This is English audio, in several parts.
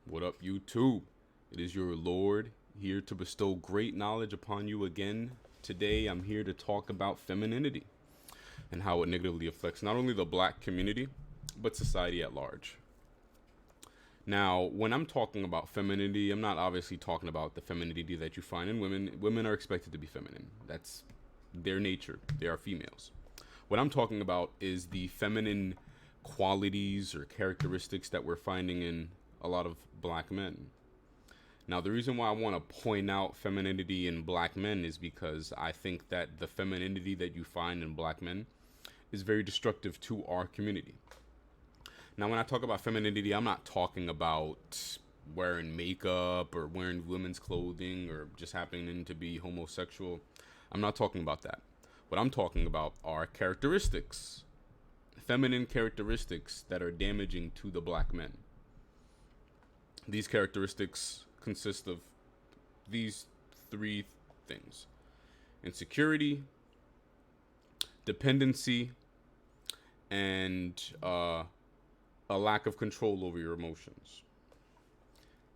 What up, YouTube? It is your Lord here to bestow great knowledge upon you again. Today, I'm here to talk about femininity and how it negatively affects not only the black community, but society at large. Now, when I'm talking about femininity, I'm not obviously talking about the femininity that you find in women. Women are expected to be feminine. That's their nature. They are females. What I'm talking about is the feminine qualities or characteristics that we're finding in a lot of black men. Now, the reason why I want to point out femininity in black men is because I think that the femininity that you find in black men is very destructive to our community. Now, when I talk about femininity, I'm not talking about wearing makeup or wearing women's clothing or just happening to be homosexual. I'm not talking about that. What I'm talking about are characteristics, feminine characteristics that are damaging to the black men. These characteristics consist of these three things: insecurity, dependency, and a lack of control over your emotions.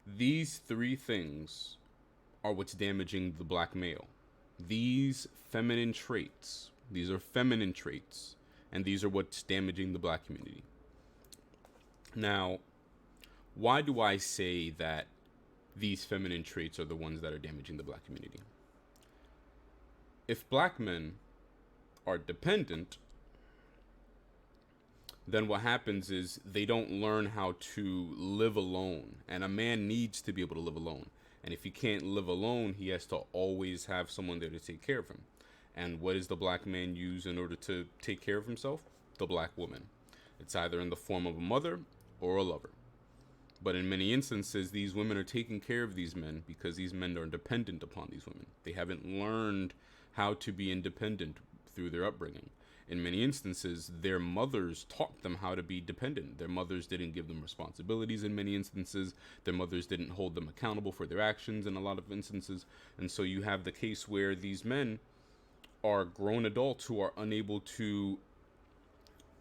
These three things are what's damaging the black male. These feminine traits, these are feminine traits, and these are what's damaging the black community. Now, why do I say that these feminine traits are the ones that are damaging the black community? If black men are dependent, then what happens is they don't learn how to live alone. And a man needs to be able to live alone. And if he can't live alone, he has to always have someone there to take care of him. And what does the black man use in order to take care of himself? The black woman. It's either in the form of a mother or a lover. But in many instances, these women are taking care of these men because these men are dependent upon these women. They haven't learned how to be independent through their upbringing. In many instances, their mothers taught them how to be dependent. Their mothers didn't give them responsibilities in many instances. Their mothers didn't hold them accountable for their actions in a lot of instances. And so you have the case where these men are grown adults who are unable to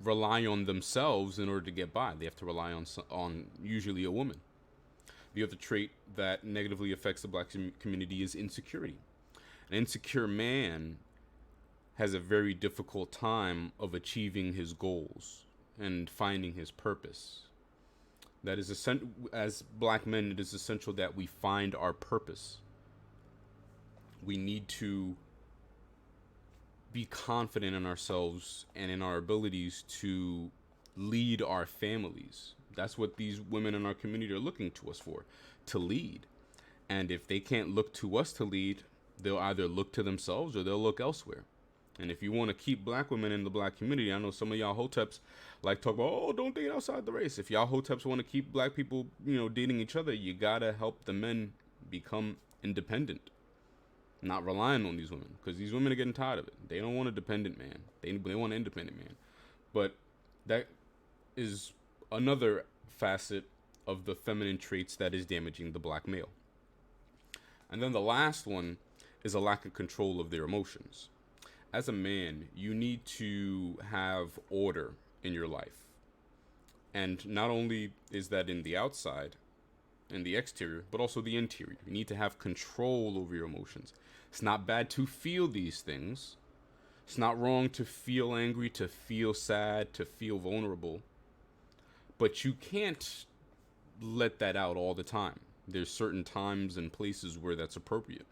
rely on themselves in order to get by. They have to rely on usually a woman. The other trait that negatively affects the black community is insecurity. An insecure man has a very difficult time of achieving his goals and finding his purpose. That is essential. As black men, it is essential that we find our purpose. We need to be confident in ourselves and in our abilities to lead our families. That's what these women in our community are looking to us for, to lead. And if they can't look to us to lead, they'll either look to themselves or they'll look elsewhere. And if you want to keep black women in the black community, I know some of y'all hoteps like talk about, oh, don't date outside the race. If y'all hoteps want to keep black people, dating each other, you gotta help the men become independent, not relying on these women, because these women are getting tired of it. They don't want a dependent man. They want an independent man. But that is another facet of the feminine traits that is damaging the black male. And then the last one is a lack of control of their emotions. As a man, you need to have order in your life. And not only is that in the outside, in the exterior, but also the interior. You need to have control over your emotions. It's not bad to feel these things. It's not wrong to feel angry, to feel sad, to feel vulnerable. But you can't let that out all the time. There's certain times and places where that's appropriate.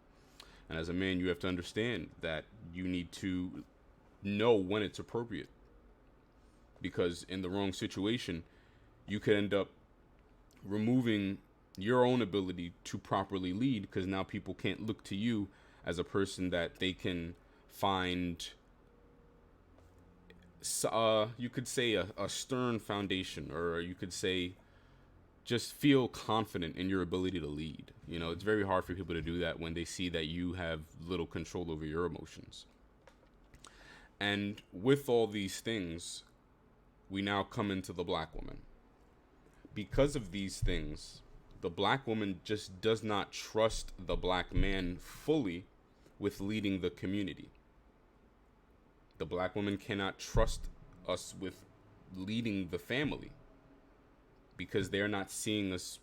And as a man, you have to understand that you need to know when it's appropriate. Because in the wrong situation, you could end up removing your own ability to properly lead, because now people can't look to you as a person that they can find, you could say a stern foundation, or you could say just feel confident in your ability to lead. It's very hard for people to do that when they see that you have little control over your emotions. And with all these things, we now come into the black woman. Because of these things, the black woman just does not trust the black man fully with leading the community. The black woman cannot trust us with leading the family, because they're not seeing us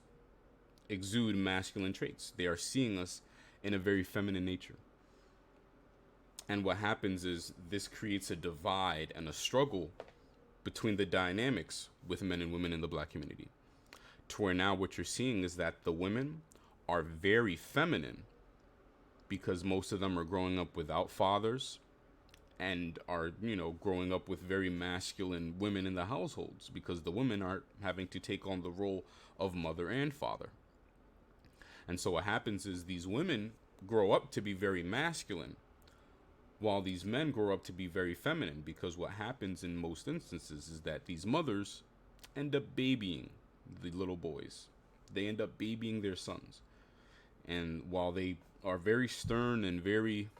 exude masculine traits. They are seeing us in a very feminine nature. And what happens is this creates a divide and a struggle between the dynamics with men and women in the black community. To where now what you're seeing is that the women are very feminine because most of them are growing up without fathers and are, growing up with very masculine women in the households because the women are having to take on the role of mother and father. And so what happens is these women grow up to be very masculine while these men grow up to be very feminine, because what happens in most instances is that these mothers end up babying the little boys. They end up babying their sons. And while they are very stern and very,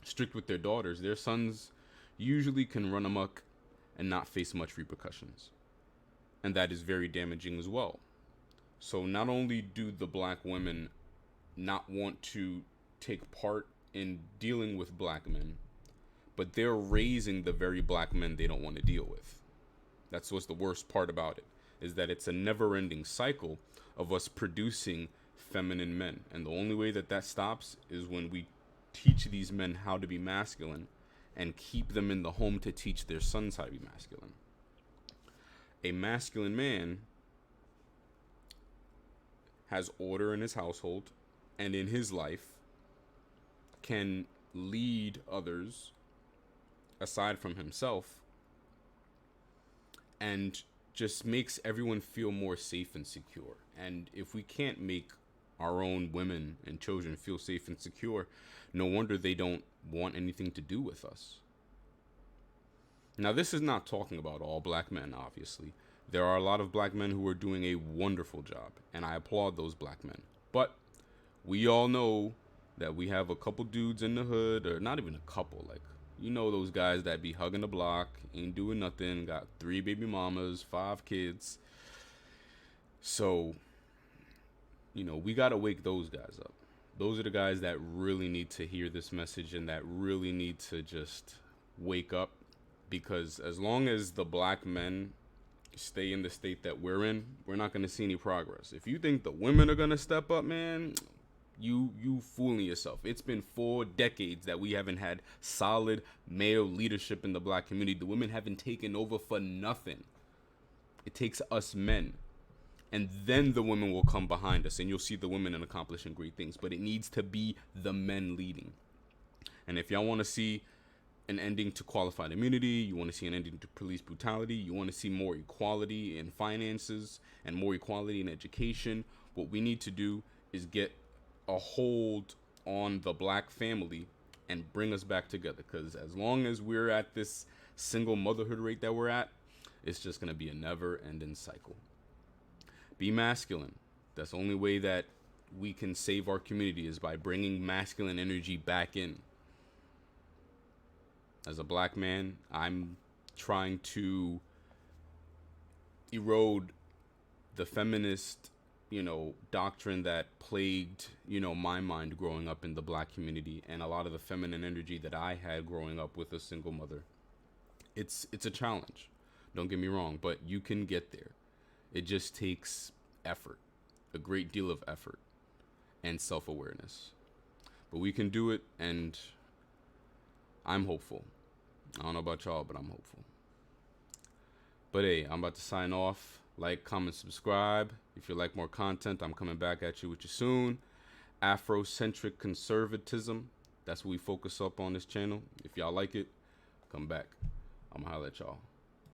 strict with their daughters, their sons usually can run amok and not face much repercussions. And that is very damaging as well. So not only do the black women not want to take part in dealing with black men, but they're raising the very black men they don't want to deal with. That's what's the worst part about it, is that it's a never-ending cycle of us producing feminine men. And the only way that stops is when we teach these men how to be masculine and keep them in the home to teach their sons how to be masculine. A masculine man has order in his household and in his life, can lead others aside from himself, and just makes everyone feel more safe and secure. And if we can't make our own women and children feel safe and secure, no wonder they don't want anything to do with us. Now, this is not talking about all black men, obviously. There are a lot of black men who are doing a wonderful job, and I applaud those black men. But we all know that we have a couple dudes in the hood, or not even a couple, like, those guys that be hugging the block, ain't doing nothing, got 3 baby mamas, 5 kids. So, we got to wake those guys up. Those are the guys that really need to hear this message and that really need to just wake up, because as long as the black men stay in the state that we're in, we're not going to see any progress. If you think the women are going to step up, man, you fooling yourself. It's been 4 decades that we haven't had solid male leadership in the black community. The women haven't taken over for nothing. It takes us men. And then the women will come behind us, and you'll see the women accomplishing great things. But it needs to be the men leading. And if y'all want to see an ending to qualified immunity, you want to see an ending to police brutality, you want to see more equality in finances and more equality in education, what we need to do is get a hold on the black family and bring us back together. Because as long as we're at this single motherhood rate that we're at, it's just going to be a never-ending cycle. Be masculine. That's the only way that we can save our community, is by bringing masculine energy back in. As a black man, I'm trying to erode the feminist, doctrine that plagued, my mind growing up in the black community, and a lot of the feminine energy that I had growing up with a single mother. It's a challenge. Don't get me wrong, but you can get there. It just takes effort, a great deal of effort and self-awareness. But we can do it, and I'm hopeful. I don't know about y'all, but I'm hopeful. But hey, I'm about to sign off. Like, comment, subscribe. If you like more content, I'm coming back at you with you soon. Afrocentric conservatism. That's what we focus up on this channel. If y'all like it, come back. I'm gonna holler at y'all.